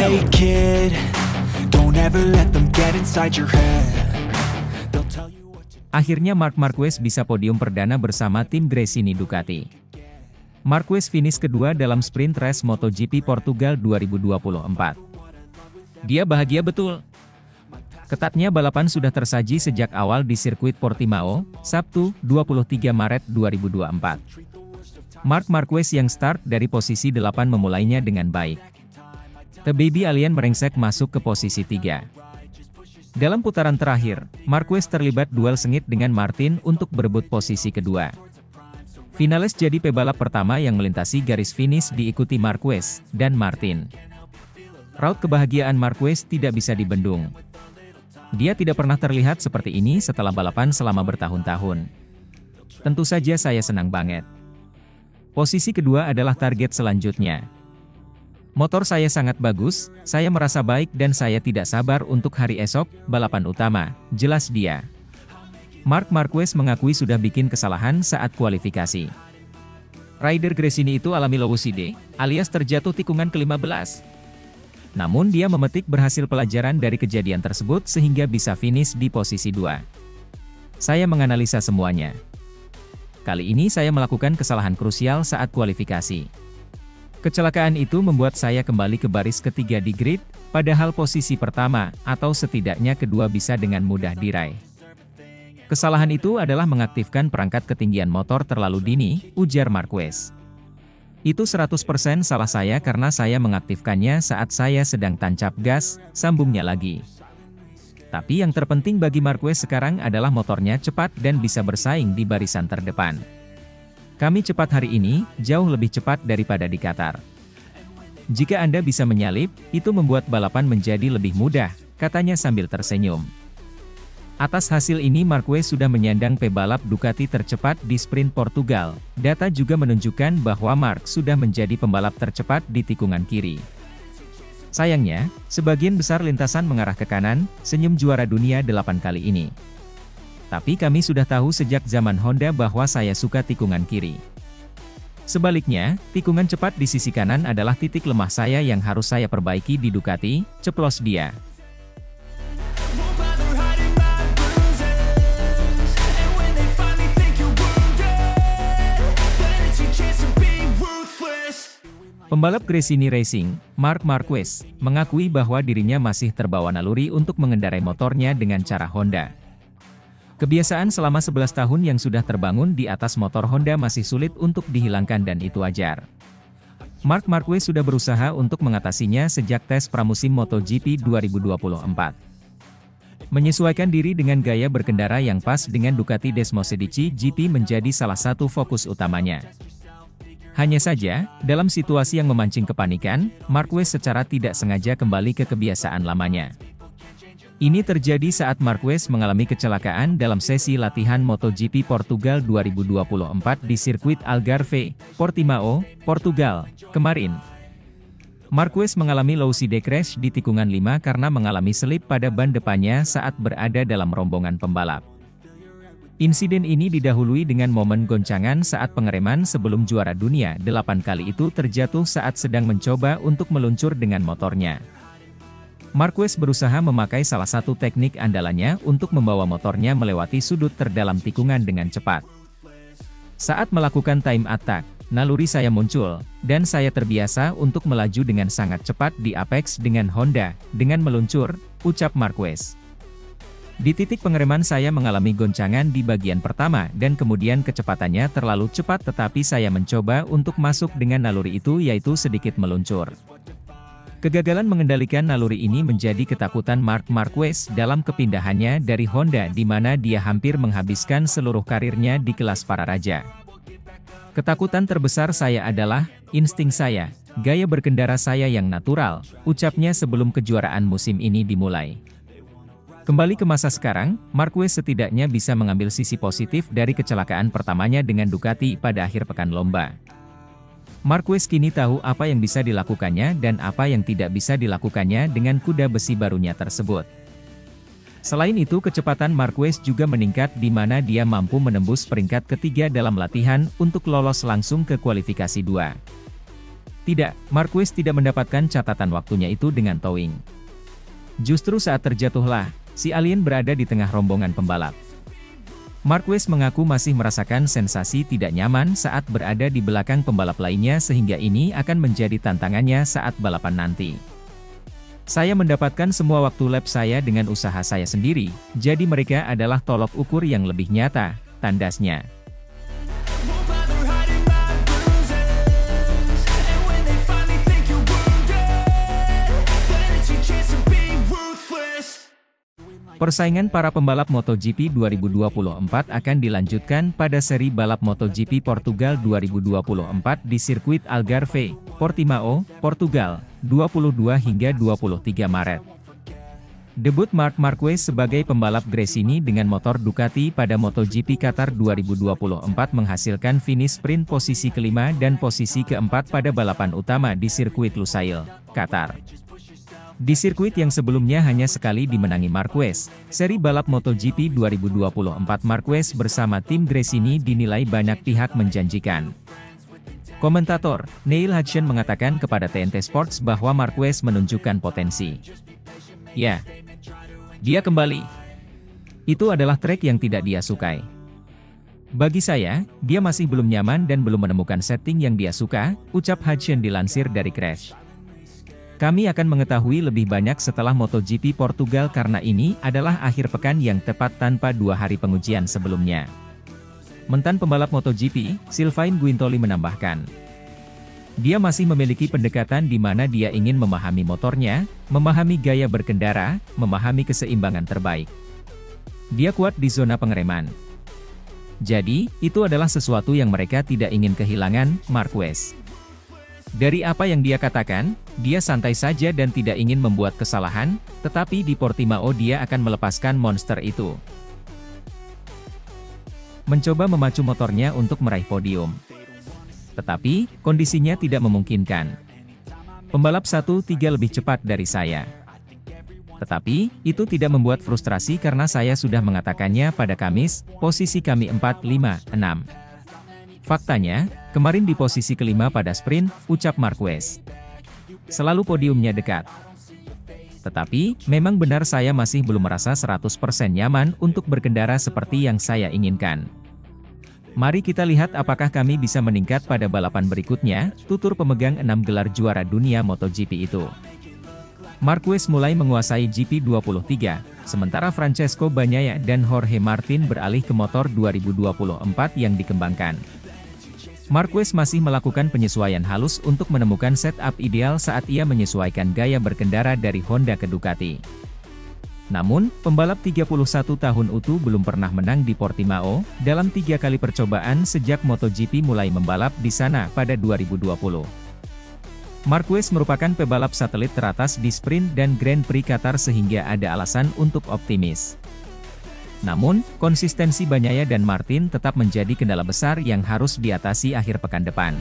Hey kid, don't ever let them get inside your head. They'll tell you what to... Akhirnya Marc Marquez bisa podium perdana bersama tim Gresini Ducati. Marquez finish kedua dalam sprint race MotoGP Portugal 2024. Dia bahagia betul. Ketatnya balapan sudah tersaji sejak awal di sirkuit Portimao, Sabtu, 23 Maret 2024. Marc Marquez yang start dari posisi 8 memulainya dengan baik. The Baby Alien merengsek masuk ke posisi 3. Dalam putaran terakhir, Marquez terlibat duel sengit dengan Martin untuk berebut posisi kedua. Finalis jadi pebalap pertama yang melintasi garis finish diikuti Marquez dan Martin. Raut kebahagiaan Marquez tidak bisa dibendung. Dia tidak pernah terlihat seperti ini setelah balapan selama bertahun-tahun. Tentu saja saya senang banget. Posisi kedua adalah target selanjutnya. Motor saya sangat bagus, saya merasa baik dan saya tidak sabar untuk hari esok, balapan utama, jelas dia. Marc Marquez mengakui sudah bikin kesalahan saat kualifikasi. Rider Gresini itu alami louside, alias terjatuh tikungan ke-15. Namun dia memetik berhasil pelajaran dari kejadian tersebut sehingga bisa finish di posisi 2. Saya menganalisa semuanya. Kali ini saya melakukan kesalahan krusial saat kualifikasi. Kecelakaan itu membuat saya kembali ke baris ketiga di grid, padahal posisi pertama, atau setidaknya kedua bisa dengan mudah diraih. Kesalahan itu adalah mengaktifkan perangkat ketinggian motor terlalu dini, ujar Marquez. Itu 100% salah saya karena saya mengaktifkannya saat saya sedang tancap gas, sambungnya lagi. Tapi yang terpenting bagi Marquez sekarang adalah motornya cepat dan bisa bersaing di barisan terdepan. Kami cepat hari ini, jauh lebih cepat daripada di Qatar. Jika Anda bisa menyalip, itu membuat balapan menjadi lebih mudah, katanya sambil tersenyum. Atas hasil ini Marquez sudah menyandang pebalap Ducati tercepat di sprint Portugal. Data juga menunjukkan bahwa Marc sudah menjadi pembalap tercepat di tikungan kiri. Sayangnya, sebagian besar lintasan mengarah ke kanan, senyum juara dunia 8 kali ini. Tapi kami sudah tahu sejak zaman Honda bahwa saya suka tikungan kiri. Sebaliknya, tikungan cepat di sisi kanan adalah titik lemah saya yang harus saya perbaiki di Ducati, ceplos dia. Pembalap Gresini Racing, Marc Marquez, mengakui bahwa dirinya masih terbawa naluri untuk mengendarai motornya dengan cara Honda. Kebiasaan selama 11 tahun yang sudah terbangun di atas motor Honda masih sulit untuk dihilangkan dan itu wajar. Marc Marquez sudah berusaha untuk mengatasinya sejak tes pramusim MotoGP 2024. Menyesuaikan diri dengan gaya berkendara yang pas dengan Ducati Desmosedici GP menjadi salah satu fokus utamanya. Hanya saja, dalam situasi yang memancing kepanikan, Marquez secara tidak sengaja kembali ke kebiasaan lamanya. Ini terjadi saat Marquez mengalami kecelakaan dalam sesi latihan MotoGP Portugal 2024 di sirkuit Algarve, Portimao, Portugal, kemarin. Marquez mengalami louside crash di tikungan 5 karena mengalami selip pada ban depannya saat berada dalam rombongan pembalap. Insiden ini didahului dengan momen goncangan saat pengereman sebelum juara dunia 8 kali itu terjatuh saat sedang mencoba untuk meluncur dengan motornya. Marquez berusaha memakai salah satu teknik andalannya untuk membawa motornya melewati sudut terdalam tikungan dengan cepat. Saat melakukan time attack, naluri saya muncul, dan saya terbiasa untuk melaju dengan sangat cepat di apex dengan Honda, dengan meluncur, ucap Marquez. Di titik pengereman saya mengalami goncangan di bagian pertama dan kemudian kecepatannya terlalu cepat tetapi saya mencoba untuk masuk dengan naluri itu yaitu sedikit meluncur. Kegagalan mengendalikan naluri ini menjadi ketakutan Marc Marquez dalam kepindahannya dari Honda di mana dia hampir menghabiskan seluruh karirnya di kelas para raja. Ketakutan terbesar saya adalah insting saya, gaya berkendara saya yang natural, ucapnya sebelum kejuaraan musim ini dimulai. Kembali ke masa sekarang, Marquez setidaknya bisa mengambil sisi positif dari kecelakaan pertamanya dengan Ducati pada akhir pekan lomba. Marquez kini tahu apa yang bisa dilakukannya dan apa yang tidak bisa dilakukannya dengan kuda besi barunya tersebut. Selain itu kecepatan Marquez juga meningkat di mana dia mampu menembus peringkat ketiga dalam latihan untuk lolos langsung ke kualifikasi 2. Tidak, Marquez tidak mendapatkan catatan waktunya itu dengan towing. Justru saat terjatuhlah, si alien berada di tengah rombongan pembalap. Marquez mengaku masih merasakan sensasi tidak nyaman saat berada di belakang pembalap lainnya sehingga ini akan menjadi tantangannya saat balapan nanti. Saya mendapatkan semua waktu lap saya dengan usaha saya sendiri, jadi mereka adalah tolok ukur yang lebih nyata, tandasnya. Persaingan para pembalap MotoGP 2024 akan dilanjutkan pada seri balap MotoGP Portugal 2024 di sirkuit Algarve, Portimao, Portugal, 22 hingga 23 Maret. Debut Marc Marquez sebagai pembalap Gresini dengan motor Ducati pada MotoGP Qatar 2024 menghasilkan finish sprint posisi kelima dan posisi keempat pada balapan utama di sirkuit Lusail, Qatar. Di sirkuit yang sebelumnya hanya sekali dimenangi Marquez, seri balap MotoGP 2024 Marquez bersama tim Gresini dinilai banyak pihak menjanjikan. Komentator, Neil Hudson mengatakan kepada TNT Sports bahwa Marquez menunjukkan potensi. Ya, dia kembali. Itu adalah trek yang tidak dia sukai. Bagi saya, dia masih belum nyaman dan belum menemukan setting yang dia suka, ucap Hudson dilansir dari Crash. Kami akan mengetahui lebih banyak setelah MotoGP Portugal karena ini adalah akhir pekan yang tepat tanpa 2 hari pengujian sebelumnya. Mantan pembalap MotoGP, Sylvain Guintoli menambahkan. Dia masih memiliki pendekatan di mana dia ingin memahami motornya, memahami gaya berkendara, memahami keseimbangan terbaik. Dia kuat di zona pengereman. Jadi, itu adalah sesuatu yang mereka tidak ingin kehilangan, Marquez. Dari apa yang dia katakan, dia santai saja dan tidak ingin membuat kesalahan, tetapi di Portimao dia akan melepaskan monster itu. Mencoba memacu motornya untuk meraih podium. Tetapi, kondisinya tidak memungkinkan. Pembalap 1-3 lebih cepat dari saya. Tetapi, itu tidak membuat frustrasi karena saya sudah mengatakannya pada Kamis, posisi kami 4-5-6. Faktanya, kemarin di posisi kelima pada sprint, ucap Marquez. Selalu podiumnya dekat. Tetapi, memang benar saya masih belum merasa 100% nyaman untuk berkendara seperti yang saya inginkan. Mari kita lihat apakah kami bisa meningkat pada balapan berikutnya, tutur pemegang 6 gelar juara dunia MotoGP itu. Marquez mulai menguasai GP23, sementara Francesco Bagnaia dan Jorge Martin beralih ke motor 2024 yang dikembangkan. Marquez masih melakukan penyesuaian halus untuk menemukan setup ideal saat ia menyesuaikan gaya berkendara dari Honda ke Ducati. Namun, pembalap 31 tahun itu belum pernah menang di Portimao, dalam 3 kali percobaan sejak MotoGP mulai membalap di sana pada 2020. Marquez merupakan pebalap satelit teratas di sprint dan Grand Prix Qatar sehingga ada alasan untuk optimis. Namun, konsistensi Bagnaia dan Martin tetap menjadi kendala besar yang harus diatasi akhir pekan depan.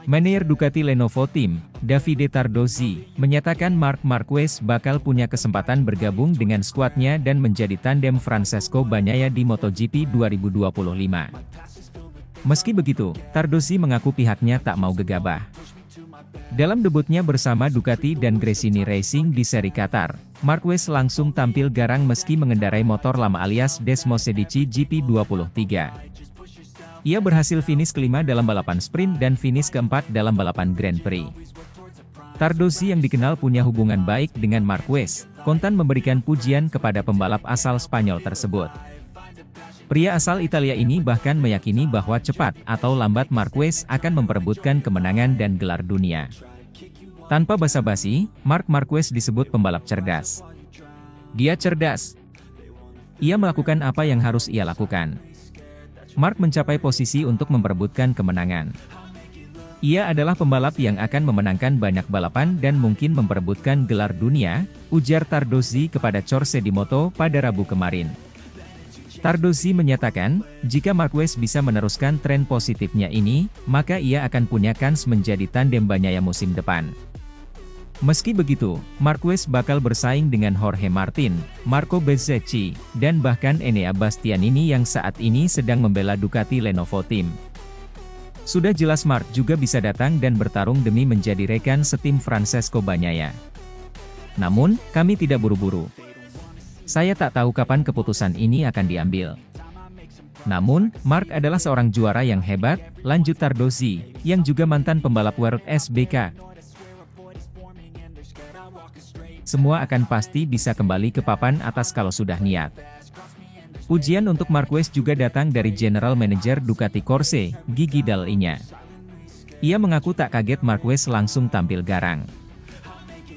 Manajer Ducati Lenovo Team, Davide Tardozzi, menyatakan Marc Marquez bakal punya kesempatan bergabung dengan skuadnya dan menjadi tandem Francesco Bagnaia di MotoGP 2025. Meski begitu, Tardozzi mengaku pihaknya tak mau gegabah. Dalam debutnya bersama Ducati dan Gresini Racing di seri Qatar, Marquez langsung tampil garang meski mengendarai motor lama alias Desmosedici GP23. Ia berhasil finish kelima dalam balapan sprint dan finish keempat dalam balapan Grand Prix. Tardozzi yang dikenal punya hubungan baik dengan Marquez, kontan memberikan pujian kepada pembalap asal Spanyol tersebut. Pria asal Italia ini bahkan meyakini bahwa cepat atau lambat Marquez akan memperebutkan kemenangan dan gelar dunia. Tanpa basa-basi, Marc Marquez disebut pembalap cerdas. Dia cerdas. Ia melakukan apa yang harus ia lakukan. Marc mencapai posisi untuk memperebutkan kemenangan. Ia adalah pembalap yang akan memenangkan banyak balapan dan mungkin memperebutkan gelar dunia, ujar Tardozzi kepada Corse di Moto pada Rabu kemarin. Tardozzi menyatakan, jika Marquez bisa meneruskan tren positifnya ini, maka ia akan punya kans menjadi tandem Bagnaia musim depan. Meski begitu, Marquez bakal bersaing dengan Jorge Martin, Marco Bezzecchi, dan bahkan Enea Bastianini yang saat ini sedang membela Ducati Lenovo Team. Sudah jelas Marc juga bisa datang dan bertarung demi menjadi rekan setim Francesco Bagnaia. Namun, kami tidak buru-buru. Saya tak tahu kapan keputusan ini akan diambil. Namun, Marc adalah seorang juara yang hebat, lanjut Tardozzi, yang juga mantan pembalap World SBK. Semua akan pasti bisa kembali ke papan atas kalau sudah niat. Pujian untuk Marquez juga datang dari General Manager Ducati Corse, Gigi Dall'Igna. Ia mengaku tak kaget Marquez langsung tampil garang.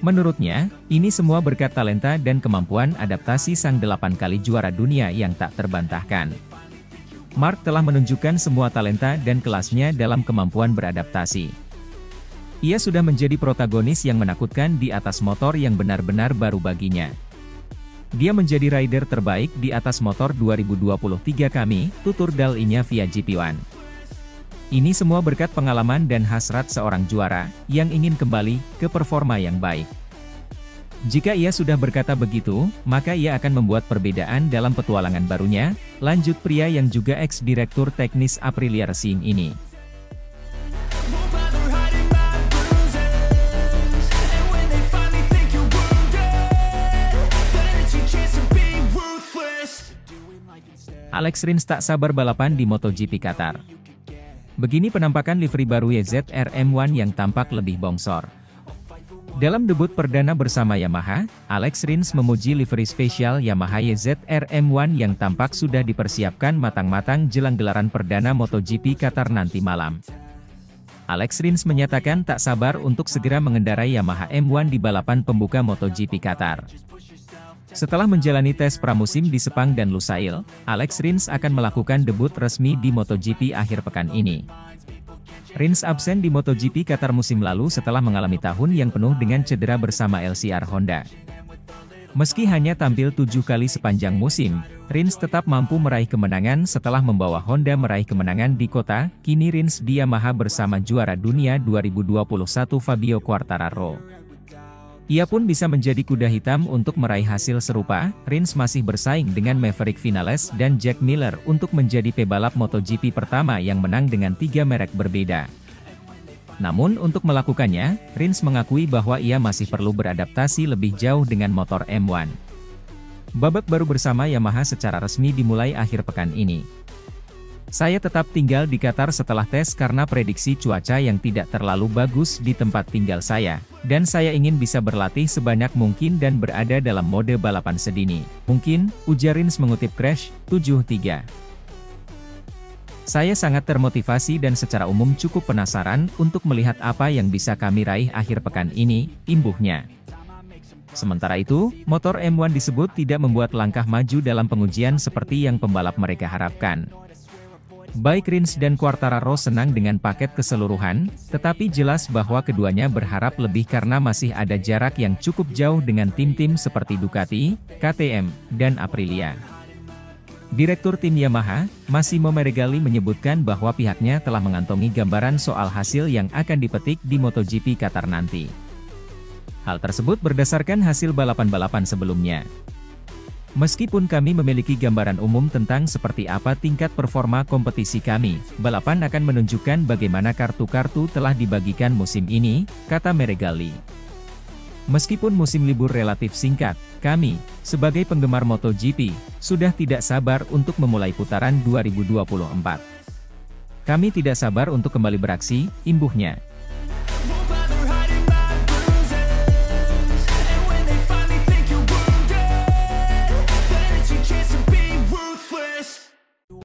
Menurutnya, ini semua berkat talenta dan kemampuan adaptasi sang 8 kali juara dunia yang tak terbantahkan. Marc telah menunjukkan semua talenta dan kelasnya dalam kemampuan beradaptasi. Ia sudah menjadi protagonis yang menakutkan di atas motor yang benar-benar baru baginya. Dia menjadi rider terbaik di atas motor 2023 kami, tutur Dall'Igna via GP1. Ini semua berkat pengalaman dan hasrat seorang juara, yang ingin kembali ke performa yang baik. Jika ia sudah berkata begitu, maka ia akan membuat perbedaan dalam petualangan barunya, lanjut pria yang juga ex-direktur teknis Aprilia Racing ini. Alex Rins tak sabar balapan di MotoGP Qatar. Begini penampakan livery baru YZR-M1 yang tampak lebih bongsor. Dalam debut perdana bersama Yamaha, Alex Rins memuji livery spesial Yamaha YZR-M1 yang tampak sudah dipersiapkan matang-matang jelang gelaran perdana MotoGP Qatar nanti malam. Alex Rins menyatakan tak sabar untuk segera mengendarai Yamaha M1 di balapan pembuka MotoGP Qatar. Setelah menjalani tes pramusim di Sepang dan Lusail, Alex Rins akan melakukan debut resmi di MotoGP akhir pekan ini. Rins absen di MotoGP Qatar musim lalu setelah mengalami tahun yang penuh dengan cedera bersama LCR Honda. Meski hanya tampil 7 kali sepanjang musim, Rins tetap mampu meraih kemenangan setelah membawa Honda meraih kemenangan di kota. Kini Rins di Yamaha bersama juara dunia 2021 Fabio Quartararo. Ia pun bisa menjadi kuda hitam untuk meraih hasil serupa. Rins masih bersaing dengan Maverick Vinales dan Jack Miller untuk menjadi pebalap MotoGP pertama yang menang dengan 3 merek berbeda. Namun untuk melakukannya, Rins mengakui bahwa ia masih perlu beradaptasi lebih jauh dengan motor M1. Babak baru bersama Yamaha secara resmi dimulai akhir pekan ini. Saya tetap tinggal di Qatar setelah tes karena prediksi cuaca yang tidak terlalu bagus di tempat tinggal saya, dan saya ingin bisa berlatih sebanyak mungkin dan berada dalam mode balapan sedini mungkin, ujar Rins mengutip Crash 73. Saya sangat termotivasi dan secara umum cukup penasaran untuk melihat apa yang bisa kami raih akhir pekan ini, imbuhnya. Sementara itu, motor M1 disebut tidak membuat langkah maju dalam pengujian seperti yang pembalap mereka harapkan. Baik Rins dan Quartararo senang dengan paket keseluruhan, tetapi jelas bahwa keduanya berharap lebih karena masih ada jarak yang cukup jauh dengan tim-tim seperti Ducati, KTM, dan Aprilia. Direktur tim Yamaha, Massimo Meregali menyebutkan bahwa pihaknya telah mengantongi gambaran soal hasil yang akan dipetik di MotoGP Qatar nanti. Hal tersebut berdasarkan hasil balapan-balapan sebelumnya. Meskipun kami memiliki gambaran umum tentang seperti apa tingkat performa kompetisi kami, balapan akan menunjukkan bagaimana kartu-kartu telah dibagikan musim ini, kata Meregali. Meskipun musim libur relatif singkat, kami, sebagai penggemar MotoGP, sudah tidak sabar untuk memulai putaran 2024. Kami tidak sabar untuk kembali beraksi, imbuhnya.